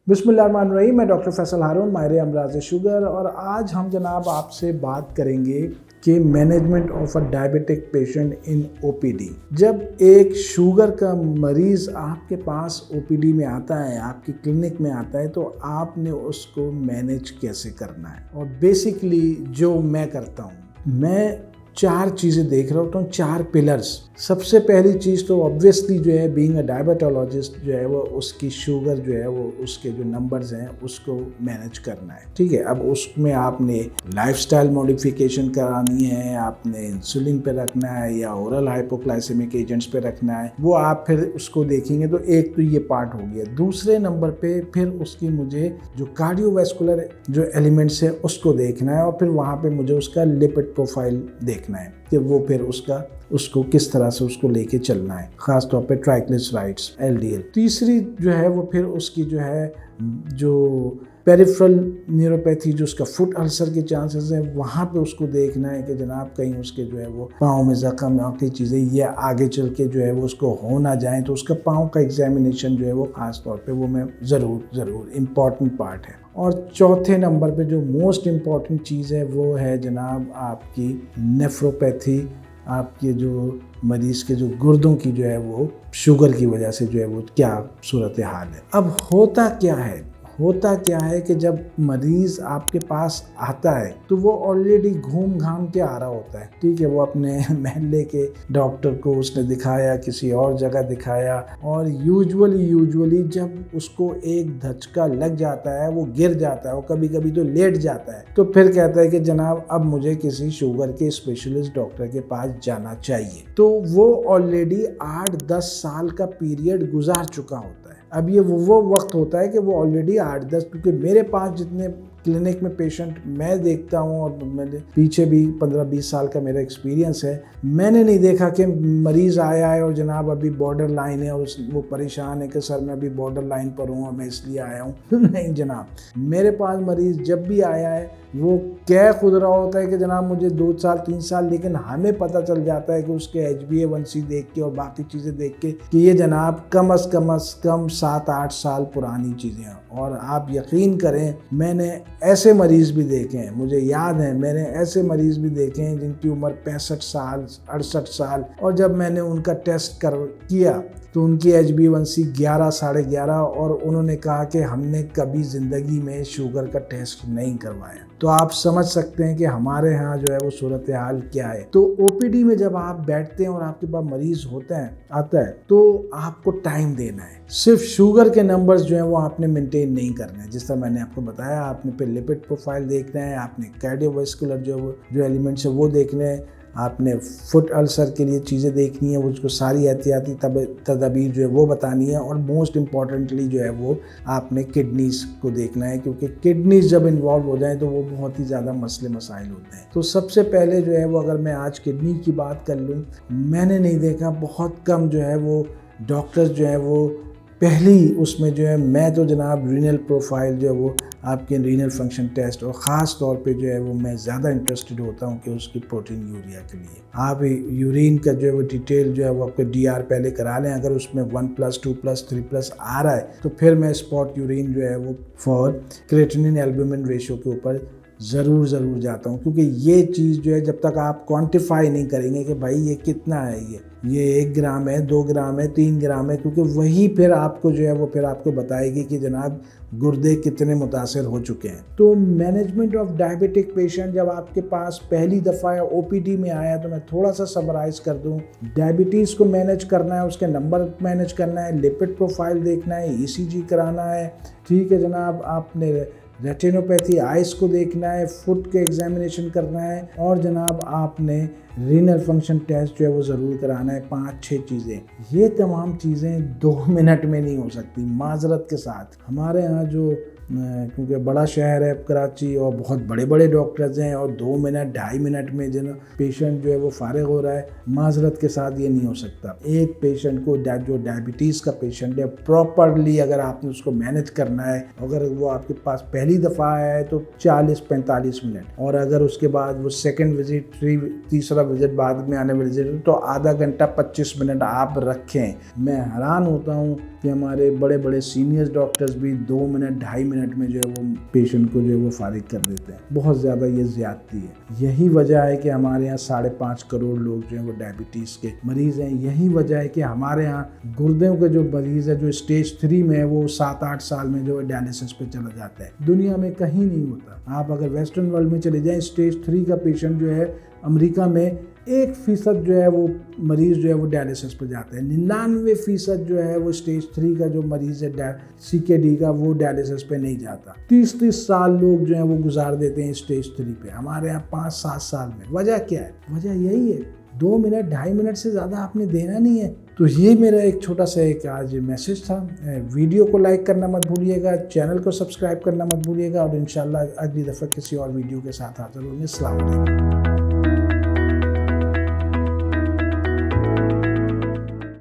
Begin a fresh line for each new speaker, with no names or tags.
बिस्मिल्लाहिर्रहमानिर्रहीम। मैं डॉक्टर फैसल हारून, माहिर अमराज शुगर, और आज हम जनाब आपसे बात करेंगे कि management of a diabetic patient in OPD. जब एक शुगर का मरीज़ आपके पास ओपीडी में आता है, आपकी क्लिनिक में आता है, तो आपने उसको मैनेज कैसे करना है। और बेसिकली जो मैं करता हूँ, मैं 4 चीज़ें देख रहा होता हूँ, 4 पिलर्स। सबसे पहली चीज़ तो ऑब्वियसली जो है, बीइंग अ डायबिटोलॉजिस्ट, जो है वो उसकी शुगर जो है वो उसके जो नंबर्स हैं उसको मैनेज करना है। ठीक है, अब उसमें आपने लाइफस्टाइल मॉडिफिकेशन करानी है, आपने इंसुलिन पे रखना है या ओरल हाइपोग्लाइसेमिक एजेंट्स पे रखना है, वो आप फिर उसको देखेंगे। तो एक तो ये पार्ट हो गया। दूसरे नंबर पे फिर उसकी मुझे जो कार्डियोवैस्कुलर जो एलिमेंट्स है उसको देखना है, और फिर वहाँ पे मुझे उसका लिपिड प्रोफाइल देखना है कि वो फिर उसको किस तरह से उसको लेके चलना है, खास तौर पे ट्राइग्लिसराइड्स, एलडीएल। तीसरी जो है वो फिर उसकी जो है जो पेरिफेरल न्यूरोपैथी, जो उसका फुट अल्सर के चांसेस हैं, वहाँ पे उसको देखना है कि जनाब कहीं उसके जो है वो पाँव में जख्म या कई चीज़ें ये आगे चल के जो है वो उसको हो ना जाए, तो उसका पाँव का एग्जामिनेशन जो है वो खास तौर पे वो मैं ज़रूर इम्पॉर्टेंट पार्ट है। और चौथे नंबर पे जो मोस्ट इम्पॉर्टेंट चीज़ है वो है जनाब आपकी नेफ्रोपैथी, आपके जो मरीज़ के जो गुर्दों की जो है वो शुगर की वजह से जो है वो क्या सूरत हाल है। अब होता क्या है कि जब मरीज़ आपके पास आता है तो वो ऑलरेडी घूम घाम के आ रहा होता है। ठीक है, वो अपने महल्ले के डॉक्टर को उसने दिखाया, किसी और जगह दिखाया, और यूजुअली जब उसको एक धचका लग जाता है, वो गिर जाता है, वो कभी कभी तो लेट जाता है, तो फिर कहता है कि जनाब अब मुझे किसी शुगर के स्पेशलिस्ट डॉक्टर के पास जाना चाहिए। तो वो ऑलरेडी 8-10 साल का पीरियड गुजार चुका होता है। अब ये वो वक्त होता है कि वो ऑलरेडी 8-10, क्योंकि मेरे पास जितने क्लिनिक में पेशेंट मैं देखता हूँ, और मैंने पीछे भी 15-20 साल का मेरा एक्सपीरियंस है, मैंने नहीं देखा कि मरीज़ आया है और जनाब अभी बॉर्डर लाइन है और वो परेशान है कि सर मैं अभी बॉर्डर लाइन पर हूँ और मैं इसलिए आया हूँ। नहीं जनाब, मेरे पास मरीज़ जब भी आया है वो कह खुद रहा होता है कि जनाब मुझे 2 साल 3 साल, लेकिन हमें पता चल जाता है कि उसके HbA1c देख के और बाकी चीज़ें देख के कि ये जनाब कम अज़ कम 7-8 साल पुरानी चीज़ें हैं। और आप यकीन करें, मैंने ऐसे मरीज़ भी देखे हैं, मुझे याद है मैंने ऐसे मरीज़ भी देखे हैं जिनकी उम्र 65 साल 68 साल, और जब मैंने उनका टेस्ट किया तो उनकी HbA1c 11 साढ़े 11, और उन्होंने कहा कि हमने कभी ज़िंदगी में शुगर का टेस्ट नहीं करवाया। तो आप समझ सकते हैं कि हमारे यहाँ जो है वो सूरत हाल क्या है। तो ओपीडी में जब आप बैठते हैं और आपके पास मरीज़ आता है तो आपको टाइम देना है। सिर्फ शुगर के नंबर्स जो हैं वो आपने मेंटेन नहीं करने हैं। जिस तरह मैंने आपको बताया, आपने फिर लिपिड प्रोफाइल देखना है, आपने कार्डियोवैस्कुलर जो एलिमेंट्स है वो देखने हैं, आपने फुट अल्सर के लिए चीज़ें देखनी है, उसको सारी एहतियाती तदाबीर जो है वो बतानी है, और मोस्ट इम्पॉर्टेंटली जो है वो आपने किडनीज़ को देखना है, क्योंकि किडनीज़ जब इन्वॉल्व हो जाए तो वो बहुत ही ज़्यादा मसले मसाइल होते हैं। तो सबसे पहले जो है वो, अगर मैं आज किडनी की बात कर लूँ, मैंने नहीं देखा, बहुत कम जो है वो डॉक्टर्स जो है वो पहली उसमें जो है, मैं तो जनाब रीनल प्रोफाइल जो है वो आपके रीनल फंक्शन टेस्ट, और ख़ास तौर पे जो है वो मैं ज़्यादा इंटरेस्टेड होता हूँ कि उसकी प्रोटीन यूरिया के लिए आप यूरिन का जो है वो डिटेल जो है वो आपके DR पहले करा लें। अगर उसमें 1+, 2+, 3+ आ रहा है तो फिर मैं स्पॉट यूरिन जो है वो फॉर क्रिएटिनिन एल्ब्यूमिन रेशियो के ऊपर ज़रूर जाता हूँ, क्योंकि ये चीज़ जो है जब तक आप क्वांटिफाई नहीं करेंगे कि भाई ये कितना है, ये 1 ग्राम है, 2 ग्राम है, 3 ग्राम है, क्योंकि वही फिर आपको जो है वो फिर आपको बताएगी कि जनाब गुर्दे कितने मुतासर हो चुके हैं। तो मैनेजमेंट ऑफ डायबिटिक पेशेंट जब आपके पास पहली दफ़ा ओपीडी में आया, तो मैं थोड़ा सा समराइज़ कर दूं। डायबिटीज़ को मैनेज करना है, उसके नंबर मैनेज करना है, लिपिड प्रोफाइल देखना है, ECG कराना है, ठीक है जनाब, आपने रेटिनोपैथी आइस को देखना है, फुट के एग्जामिनेशन करना है, और जनाब आपने रीनल फंक्शन टेस्ट जो है वो ज़रूर कराना है। 5-6 चीज़ें, ये तमाम चीज़ें 2 मिनट में नहीं हो सकती। माजरत के साथ हमारे यहाँ जो क्योंकि बड़ा शहर है कराची और बहुत बड़े बड़े डॉक्टर्स हैं और 2 मिनट 2.5 मिनट में जो पेशेंट जो है वो फारिग हो रहा है। माजरत के साथ ये नहीं हो सकता। एक पेशेंट को जो डायबिटीज़ का पेशेंट है प्रॉपरली अगर आपने उसको मैनेज करना है, अगर वो आपके पास पहली दफ़ा आया है तो 40-45 मिनट, और अगर उसके बाद वो सेकेंड विजिट तीसरा विजिट बाद में आने वाली विजिट तो आधा घंटा 25 मिनट आप रखें। मैं हैरान होता हूँ कि हमारे बड़े बड़े सीनियर डॉक्टर्स भी 2 मिनट 2.5 मिनट में जो है वो पेशेंट को जो है वो फारिग कर देते हैं। बहुत ज़्यादा ये ज़्यादती है। यही वजह है कि हमारे यहाँ 5.5 करोड़ लोग जो है वो डायबिटीज़ के मरीज़ हैं। यही वजह है कि हमारे यहाँ गुर्दों के जो मरीज़ है जो स्टेज 3 में है वो 7-8 साल में जो है डायलिसिस पे चला जाता है। दुनिया में कहीं नहीं होता। आप अगर वेस्टर्न वर्ल्ड में चले जाएँ, स्टेज 3 का पेशेंट जो है अमेरिका में 1% जो है वो मरीज़ जो है वो डायलिसिस पर जाते हैं। 99% जो है वो स्टेज 3 का जो मरीज़ है CKD का वो डायलिसिस पे नहीं जाता। 30-30 साल लोग जो है वो गुजार देते हैं स्टेज 3 पे। हमारे यहाँ 5-7 साल में। वजह क्या है? वजह यही है 2 मिनट 2.5 मिनट से ज़्यादा आपने देना नहीं है। तो ये मेरा एक छोटा सा एक आज मैसेज था। वीडियो को लाइक करना मत भूलिएगा, चैनल को सब्सक्राइब करना मत भूलिएगा और इंशाल्लाह अगली दफ़ा किसी और वीडियो के साथ हाजिर होंगे। अस्सलाम वालेकुम।